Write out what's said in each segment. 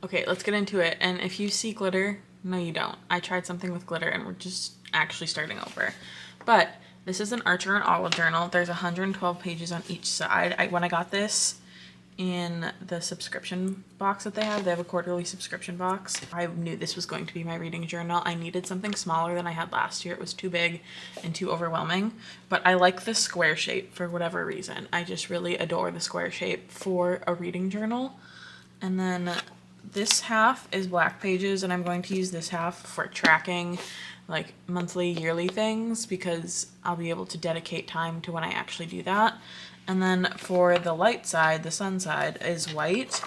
Okay, let's get into it. And if you see glitter, no you don't. I tried something with glitter and we're just actually starting over. But this is an Archer and Olive journal. There's 112 pages on each side. When I got this in the subscription box that they have a quarterly subscription box. I knew this was going to be my reading journal. I needed something smaller than I had last year. It was too big and too overwhelming, but I like the square shape for whatever reason. I just really adore the square shape for a reading journal. And then this half is black pages, and I'm going to use this half for tracking like monthly, yearly things because I'll be able to dedicate time to when I actually do that. And then for the light side, the sun side, is white.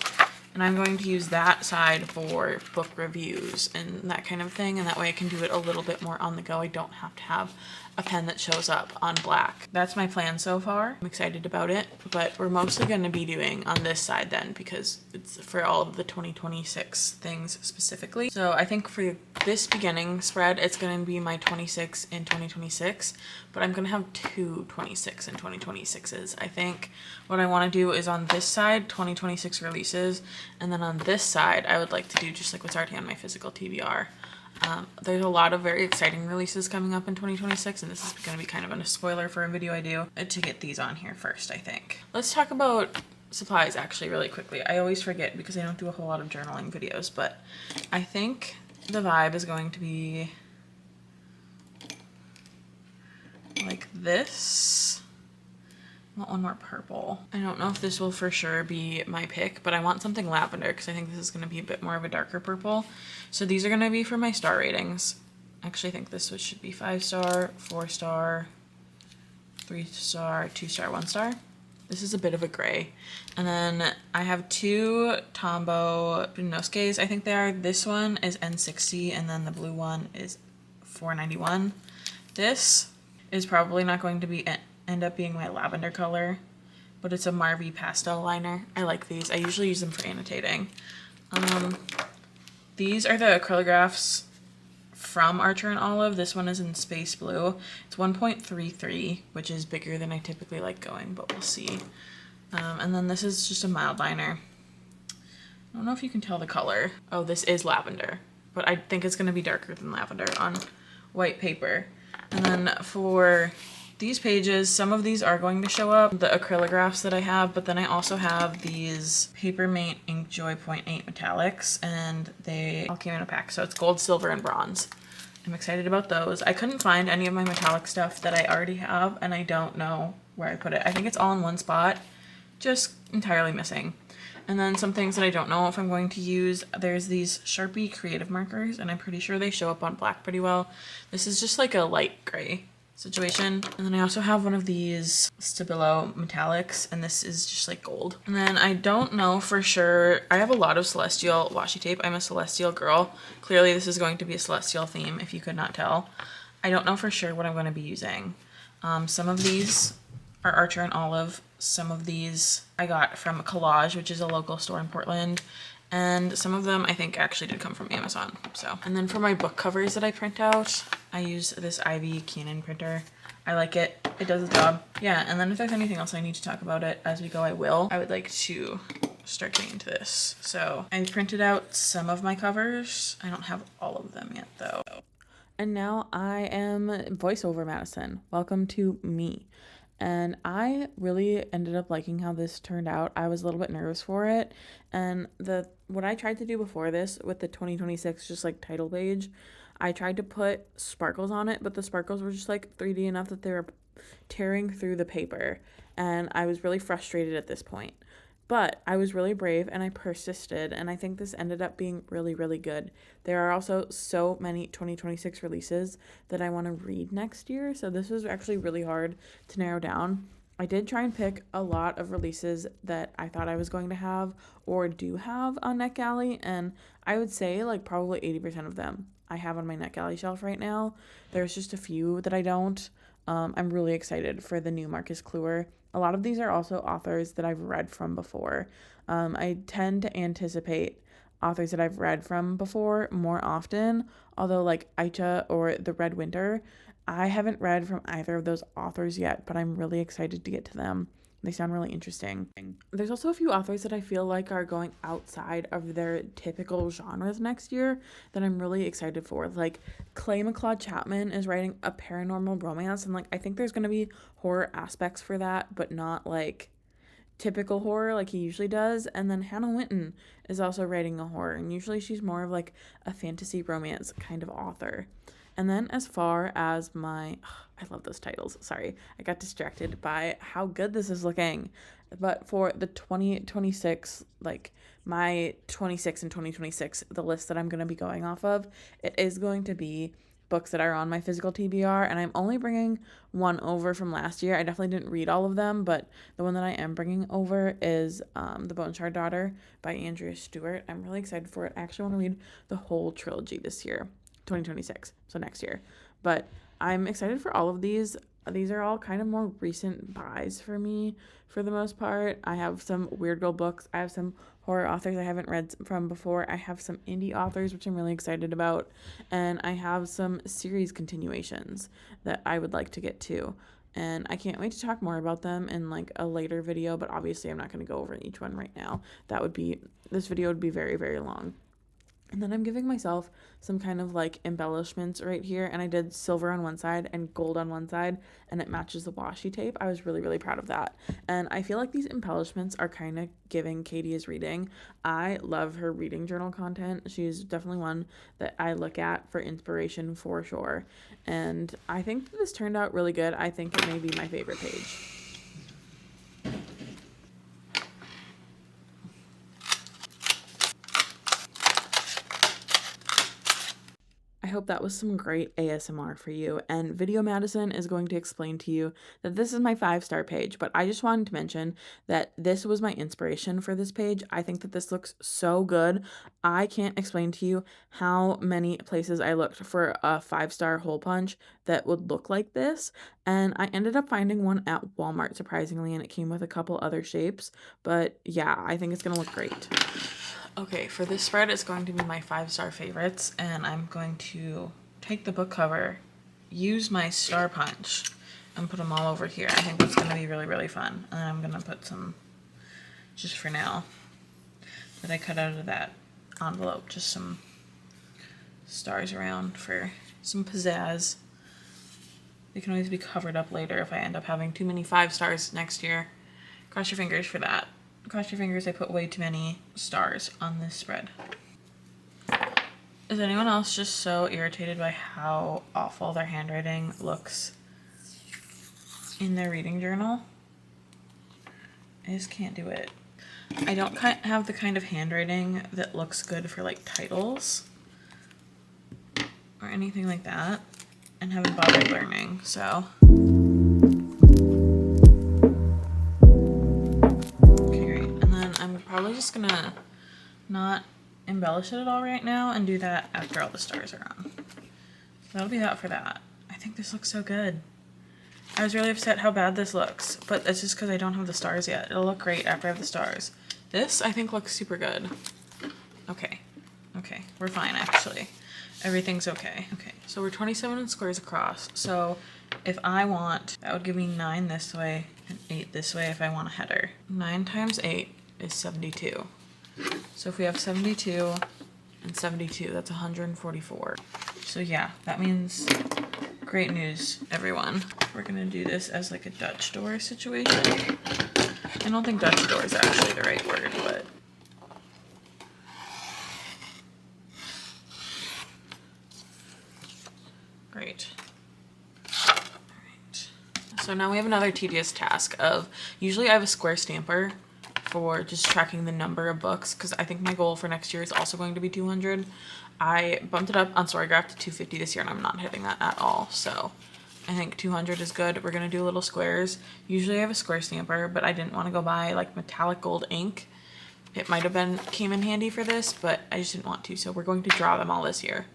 And I'm going to use that side for book reviews and that kind of thing. And that way I can do it a little bit more on the go. I don't have to have a pen that shows up on black. That's my plan so far. I'm excited about it, but we're mostly going to be doing on this side then because it's for all of the 2026 things specifically. So I think for this beginning spread, it's going to be my 26 in 2026, but I'm going to have two 26 and 2026s. I think what I want to do is on this side, 2026 releases, and then on this side, I would like to do just like what's already on my physical TBR. There's a lot of very exciting releases coming up in 2026, and this is going to be kind of a spoiler for a video I do to get these on here first, I think. Let's talk about supplies actually really quickly. I always forget because I don't do a whole lot of journaling videos, but I think the vibe is going to be like this. I want one more purple. I don't know if this will for sure be my pick, but I want something lavender because I think this is going to be a bit more of a darker purple. So these are going to be for my star ratings. Actually, I think this should be 5-star, 4-star, 3-star, 2-star, 1-star. This is a bit of a gray. And then I have two Tombow Nosuke's, I think they are. This one is N60 and then the blue one is 491. This is probably not going to be end up being my lavender color, but it's a Marvy pastel liner. I like these. I usually use them for annotating. These are the acrylographs from Archer and Olive. This one is in space blue. It's 1.33, which is bigger than I typically like going, but we'll see. And then this is just a mild liner. I don't know if you can tell the color. Oh, this is lavender, but I think it's going to be darker than lavender on white paper. And then for these pages, some of these are going to show up, the acrylographs that I have, but then I also have these Papermate Ink Joy 0.8 metallics, and they all came in a pack. So it's gold, silver, and bronze. I'm excited about those. I couldn't find any of my metallic stuff that I already have, and I don't know where I put it. I think it's all in one spot, just entirely missing. And then some things that I don't know if I'm going to use. There's these Sharpie creative markers, and I'm pretty sure they show up on black pretty well. This is just like a light gray situation. And then I also have one of these Stabilo metallics, and this is just like gold. And then I don't know for sure. I have a lot of Celestial washi tape. I'm a Celestial girl. Clearly this is going to be a Celestial theme if you could not tell. I don't know for sure what I'm going to be using. Some of these are Archer and Olive. Some of these I got from Collage, which is a local store in Portland. And some of them I think actually did come from Amazon. So, and then for my book covers that I print out, I use this Ivy Canon printer. I like it. It does the job. Yeah, and then if there's anything else I need to talk about it as we go, I will. I would like to start getting into this. So I printed out some of my covers. I don't have all of them yet though. And now I am voiceover Madison. Welcome to me. And I really ended up liking how this turned out. I was a little bit nervous for it. And what I tried to do before this with the 2026 just like title page, I tried to put sparkles on it, but the sparkles were just like 3D enough that they were tearing through the paper. And I was really frustrated at this point. But I was really brave and I persisted, and I think this ended up being really, really good. There are also so many 2026 releases that I want to read next year, so this was actually really hard to narrow down. I did try and pick a lot of releases that I thought I was going to have or do have on NetGalley, and I would say like probably 80% of them I have on my NetGalley shelf right now. There's just a few that I don't. I'm really excited for the new Marcus Kluwer. A lot of these are also authors that I've read from before. I tend to anticipate authors that I've read from before more often, although like Aicha or The Red Winter, I haven't read from either of those authors yet, but I'm really excited to get to them. They sound really interesting. There's also a few authors that I feel like are going outside of their typical genres next year that I'm really excited for. Like Clay McLeod Chapman is writing a paranormal romance, and like I think there's going to be horror aspects for that, but not like typical horror like he usually does. And then Hannah Winton is also writing a horror, and usually she's more of like a fantasy romance kind of author. And then as far as I love those titles. Sorry, I got distracted by how good this is looking. But for the 2026, like my 26 and 2026, the list that I'm going to be going off of, it is going to be books that are on my physical TBR, and I'm only bringing one over from last year. I definitely didn't read all of them, but the one that I am bringing over is The Bone Shard Daughter by Andrea Stewart. I'm really excited for it. I actually want to read the whole trilogy this year. 2026, so next year. But I'm excited for all of these. These are all kind of more recent buys for me for the most part. I have some weird girl books. I have some horror authors I haven't read from before. I have some indie authors, which I'm really excited about. And I have some series continuations that I would like to get to. And I can't wait to talk more about them in like a later video, but obviously I'm not going to go over each one right now. This video would be very, very long. And then I'm giving myself some kind of like embellishments right here. And I did silver on one side and gold on one side, and it matches the washi tape. I was really, really proud of that. And I feel like these embellishments are kind of giving Katie is reading. I love her reading journal content. She's definitely one that I look at for inspiration for sure. And I think this turned out really good. I think it may be my favorite page. I hope that was some great ASMR for you. And Video Madison is going to explain to you that this is my 5-star page, but I just wanted to mention that this was my inspiration for this page. I think that this looks so good. I can't explain to you how many places I looked for a 5-star hole punch that would look like this. And I ended up finding one at Walmart, surprisingly, and it came with a couple other shapes. But yeah, I think it's going to look great. Okay, for this spread, it's going to be my 5-star favorites, and I'm going to take the book cover, use my star punch, and put them all over here. I think it's going to be really, really fun. And then I'm going to put some, just for now, that I cut out of that envelope, just some stars around for some pizzazz. They can always be covered up later if I end up having too many 5 stars next year. Cross your fingers for that. Cross your fingers, I put way too many stars on this spread. Is anyone else just so irritated by how awful their handwriting looks in their reading journal? I just can't do it. I don't have the kind of handwriting that looks good for like titles or anything like that, and haven't bothered learning, so. I'm probably just gonna not embellish it at all right now and do that after all the stars are on. So that'll be that for that. I think this looks so good. I was really upset how bad this looks, but it's just because I don't have the stars yet. It'll look great after I have the stars. This, I think, looks super good. Okay, we're fine actually. Everything's okay. Okay, so we're 27 squares across. So if I want, that would give me 9 this way and 8 this way if I want a header. 9 times 8 is 72. So if we have 72 and 72, that's 144. So yeah, that means great news, everyone. We're gonna do this as like a Dutch door situation. I don't think Dutch door is actually the right word, but great. All right. So now we have another tedious task of, usually I have a square stamper for just tracking the number of books, because I think my goal for next year is also going to be 200. I bumped it up on Storygraph to 250 this year, and I'm not hitting that at all. So I think 200 is good. We're going to do little squares. Usually I have a square stamper, but I didn't want to go buy like metallic gold ink. It might have came in handy for this, but I just didn't want to. So we're going to draw them all this year.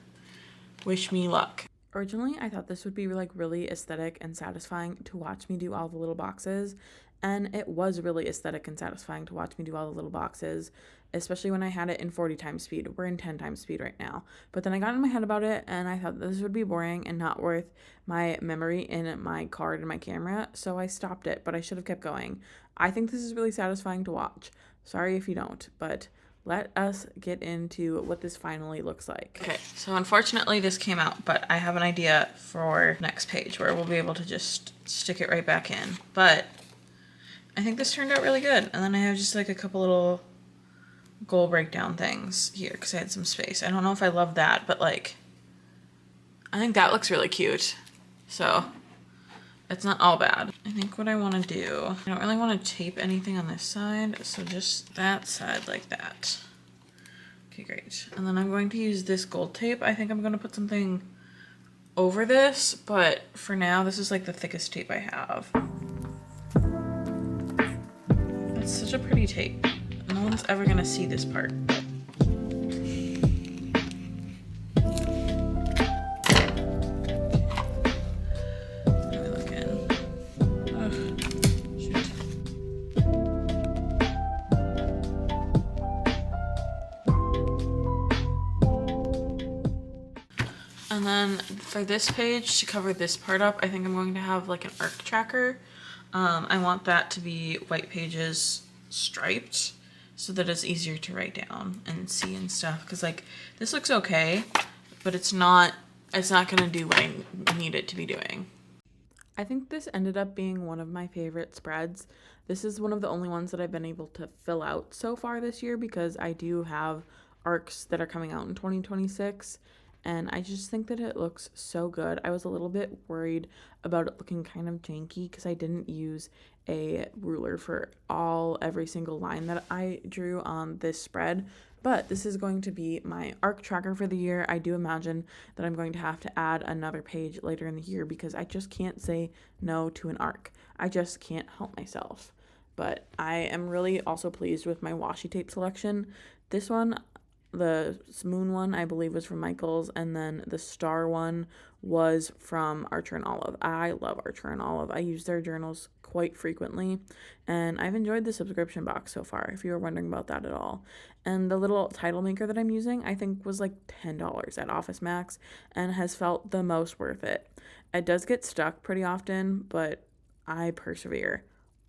Wish me luck. Originally, I thought this would be like really aesthetic and satisfying to watch me do all the little boxes. And it was really aesthetic and satisfying to watch me do all the little boxes, especially when I had it in 40 times speed. We're in 10 times speed right now. But then I got in my head about it, and I thought this would be boring and not worth my memory in my card and my camera, so I stopped it, but I should have kept going. I think this is really satisfying to watch. Sorry if you don't, but let us get into what this finally looks like. Okay, so unfortunately this came out, but I have an idea for next page where we'll be able to just stick it right back in. But I think this turned out really good. And then I have just like a couple little goal breakdown things here because I had some space. I don't know if I love that, but like, I think that looks really cute. So it's not all bad. I think what I want to do, I don't really want to tape anything on this side, so just that side like that. Okay, great. And then I'm going to use this gold tape. I think I'm going to put something over this, but for now, this is like the thickest tape I have. It's such a pretty tape. No one's ever going to see this part. And then for this page, to cover this part up, I think I'm going to have like an arc tracker. I want that to be white pages striped so that it's easier to write down and see and stuff. Cause like this looks okay, but it's not gonna do what I need it to be doing. I think this ended up being one of my favorite spreads. This is one of the only ones that I've been able to fill out so far this year because I do have arcs that are coming out in 2026. And I just think that it looks so good. I was a little bit worried about it looking kind of janky because I didn't use a ruler for every single line that I drew on this spread. But this is going to be my arc tracker for the year. I do imagine that I'm going to have to add another page later in the year because I just can't say no to an arc. I just can't help myself. But I am really also pleased with my washi tape selection. This one, the moon one, I believe was from Michaels, and then the star one was from Archer and Olive. I love Archer and Olive. I use their journals quite frequently, and I've enjoyed the subscription box so far, if you were wondering about that at all. And the little title maker that I'm using, I think was like $10 at Office Max, and has felt the most worth it. It does get stuck pretty often, but I persevere.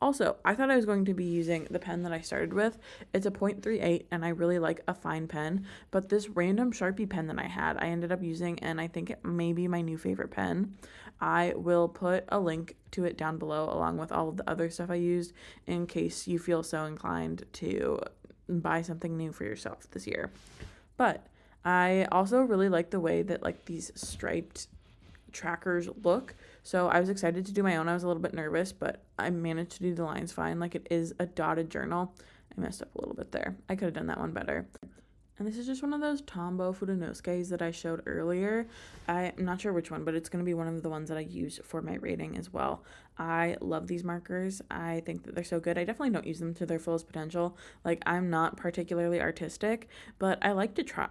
Also, I thought I was going to be using the pen that I started with. It's a .38 and I really like a fine pen, but this random Sharpie pen that I had, I ended up using, and I think it may be my new favorite pen. I will put a link to it down below along with all of the other stuff I used in case you feel so inclined to buy something new for yourself this year. But I also really like the way that like these striped trackers look. So I was excited to do my own. I was a little bit nervous, but I managed to do the lines fine. Like it is a dotted journal. I messed up a little bit there. I could have done that one better. And this is just one of those Tombow Fudenosuke's that I showed earlier. I'm not sure which one, but it's going to be one of the ones that I use for my rating as well. I love these markers. I think that they're so good. I definitely don't use them to their fullest potential. Like I'm not particularly artistic, but I like to try.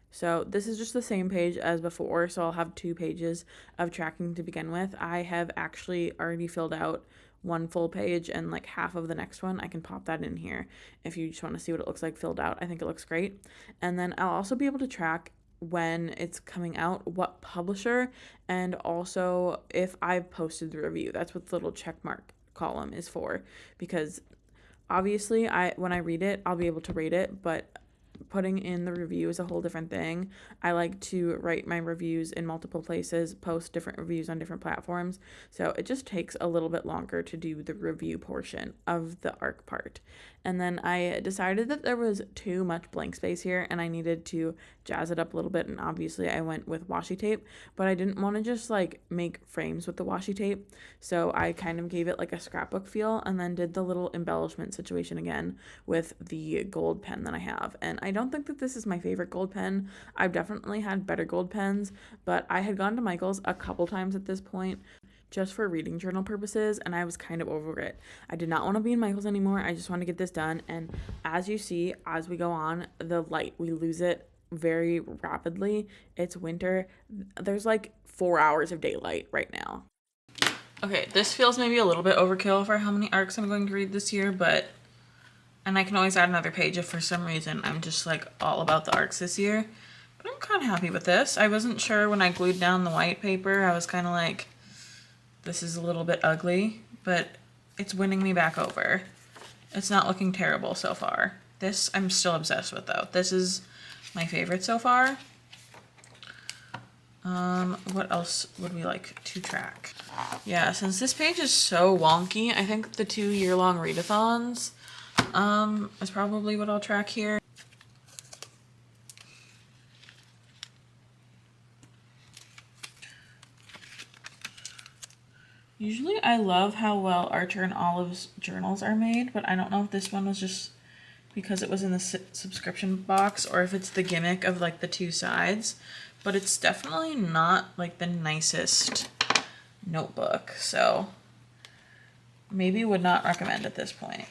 So this is just the same page as before, so I'll have 2 pages of tracking to begin with. I have actually already filled out one full page and like half of the next one. I can pop that in here if you just want to see what it looks like filled out. I think it looks great. And then I'll also be able to track when it's coming out, what publisher, and also if I've posted the review. That's what the little check mark column is for, because obviously when I read it, I'll be able to rate it, but putting in the review is a whole different thing. I like to write my reviews in multiple places, post different reviews on different platforms, so it just takes a little bit longer to do the review portion of the arc part. And then I decided that there was too much blank space here and I needed to jazz it up a little bit, and obviously I went with washi tape, but I didn't want to just like make frames with the washi tape, so I kind of gave it like a scrapbook feel and then did the little embellishment situation again with the gold pen that I have. And I don't think that this is my favorite gold pen. I've definitely had better gold pens, but I had gone to Michael's a couple times at this point just for reading journal purposes, and I was kind of over it. I did not want to be in Michael's anymore. I just want to get this done. And as you see, as we go on, the light, we lose it very rapidly. It's winter. There's like 4 hours of daylight right now. Okay, this feels maybe a little bit overkill for how many arcs I'm going to read this year, but, and I can always add another page if for some reason I'm just like all about the arcs this year. But I'm kind of happy with this. I wasn't sure when I glued down the white paper. I was kind of like, this is a little bit ugly, but it's winning me back over. It's not looking terrible so far. This I'm still obsessed with though. This is my favorite so far. What else would we like to track? Yeah, since this page is so wonky, I think the 2 year-long readathons is probably what I'll track here. Usually I love how well Archer and Olive's journals are made, but I don't know if this one was just because it was in the subscription box or if it's the gimmick of like the 2 sides, but it's definitely not like the nicest notebook, so maybe would not recommend at this point.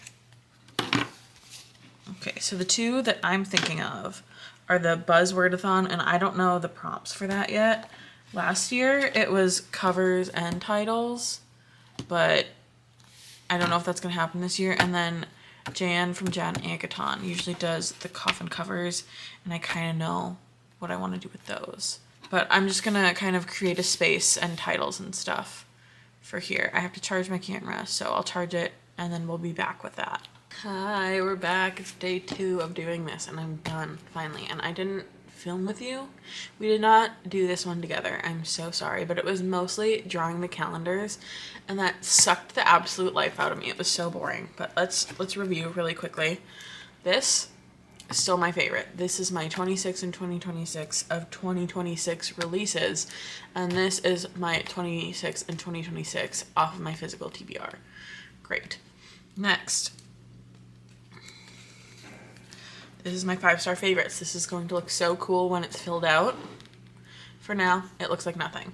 Okay, so the 2 that I'm thinking of are the Buzzwordathon, and I don't know the prompts for that yet. Last year it was covers and titles, but I don't know if that's gonna happen this year. And then Jan from Readathon usually does the coffin covers, and I kind of know what I want to do with those. But I'm just gonna kind of create a space and titles and stuff for here. I have to charge my camera, so I'll charge it and then we'll be back with that. Hi, we're back. It's day 2 of doing this and I'm done finally. And I didn't film with you. We did not do this one together. I'm so sorry, but it was mostly drawing the calendars and that sucked the absolute life out of me. It was so boring, but let's review really quickly. This is still my favorite. This is my 26 and 2026 of 2026 releases, and this is my 26 and 2026 off of my physical TBR. Great. Next. This is my 5-star favorites. This is going to look so cool when it's filled out. For now, it looks like nothing.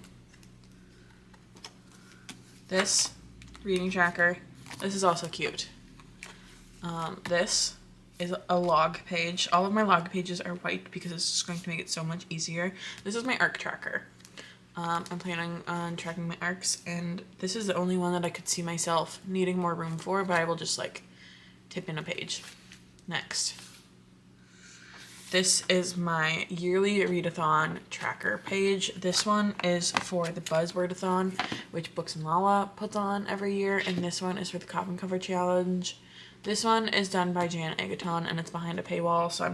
This reading tracker. This is also cute. This is a log page. All of my log pages are white because it's just going to make it so much easier. This is my arc tracker. I'm planning on tracking my arcs, and this is the only one that I could see myself needing more room for, but I will just like tip in a page. Next. This is my yearly readathon tracker page. This one is for the Buzzwordathon, which Books and Lala puts on every year, and this one is for the Coffin Cover Challenge. This one is done by Readathon, and it's behind a paywall, so I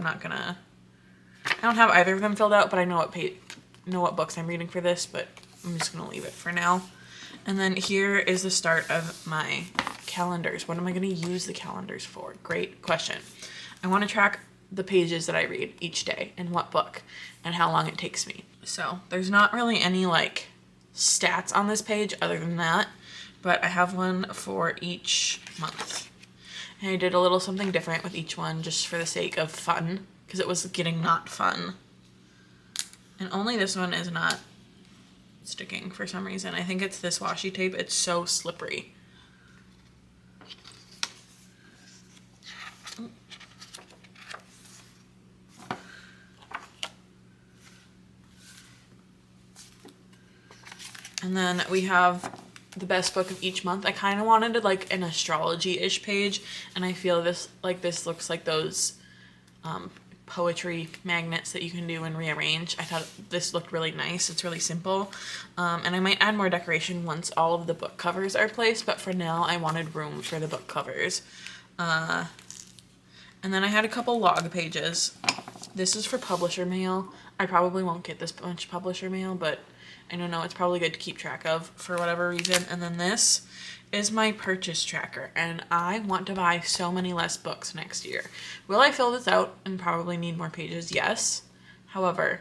don't have either of them filled out, but I know what books I'm reading for this, but I'm just gonna leave it for now. And then here is the start of my calendars. What am I gonna use the calendars for? Great question. I wanna track the pages that I read each day and what book and how long it takes me. So there's not really any like stats on this page other than that, but I have one for each month. And I did a little something different with each one just for the sake of fun, because it was getting not fun. And only this one is not sticking for some reason. I think it's this washi tape. It's so slippery. And then we have the best book of each month. I kind of wanted like an astrology-ish page, and I feel this looks like those poetry magnets that you can do and rearrange. I thought this looked really nice. It's really simple. And I might add more decoration once all of the book covers are placed, but for now I wanted room for the book covers. And then I had a couple log pages. This is for publisher mail. I probably won't get this much publisher mail, but I don't know, it's probably good to keep track of for whatever reason. And then this is my purchase tracker, and I want to buy so many less books next year. Will I fill this out and probably need more pages? Yes. However,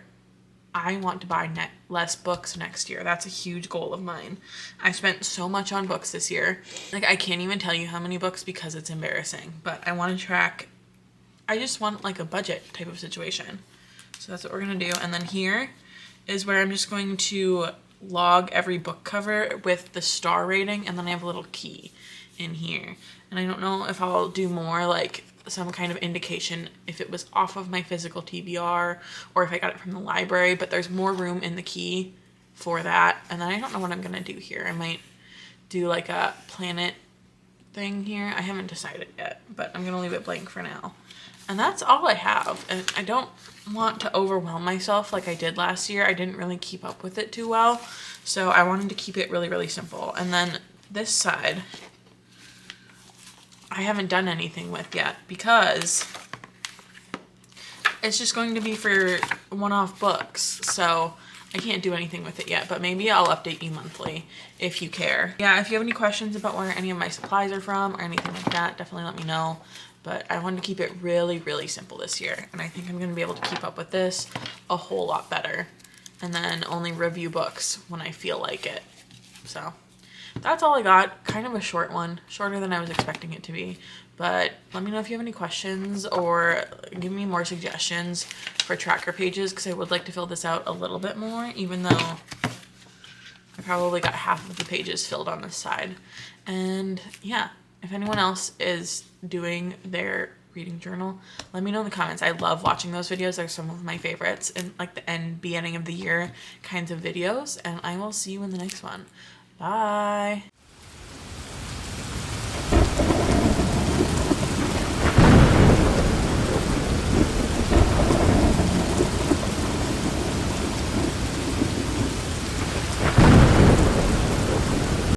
I want to buy less books next year. That's a huge goal of mine. I spent so much on books this year. Like, I can't even tell you how many books because it's embarrassing, but I want to track. I just want like a budget type of situation. So that's what we're going to do. And then here is where I'm just going to log every book cover with the star rating, and then I have a little key in here. And I don't know if I'll do more like some kind of indication if it was off of my physical TBR or if I got it from the library, but there's more room in the key for that. And then I don't know what I'm gonna do here. I might do like a planet thing here. I haven't decided yet, but I'm gonna leave it blank for now. And that's all I have. And I don't want to overwhelm myself like I did last year. I didn't really keep up with it too well. So I wanted to keep it really, really simple. And then this side, I haven't done anything with yet because it's just going to be for one-off books. So I can't do anything with it yet, but maybe I'll update you monthly if you care. Yeah, if you have any questions about where any of my supplies are from or anything like that, definitely let me know. But I wanted to keep it really, really simple this year. And I think I'm going to be able to keep up with this a whole lot better. And then only review books when I feel like it. So that's all I got. Kind of a short one, shorter than I was expecting it to be. But let me know if you have any questions or give me more suggestions for tracker pages, because I would like to fill this out a little bit more, even though I probably got half of the pages filled on this side. And yeah, if anyone else is doing their reading journal, let me know in the comments. I love watching those videos. They're some of my favorites, and like the beginning of the year kinds of videos. And I will see you in the next one. Bye.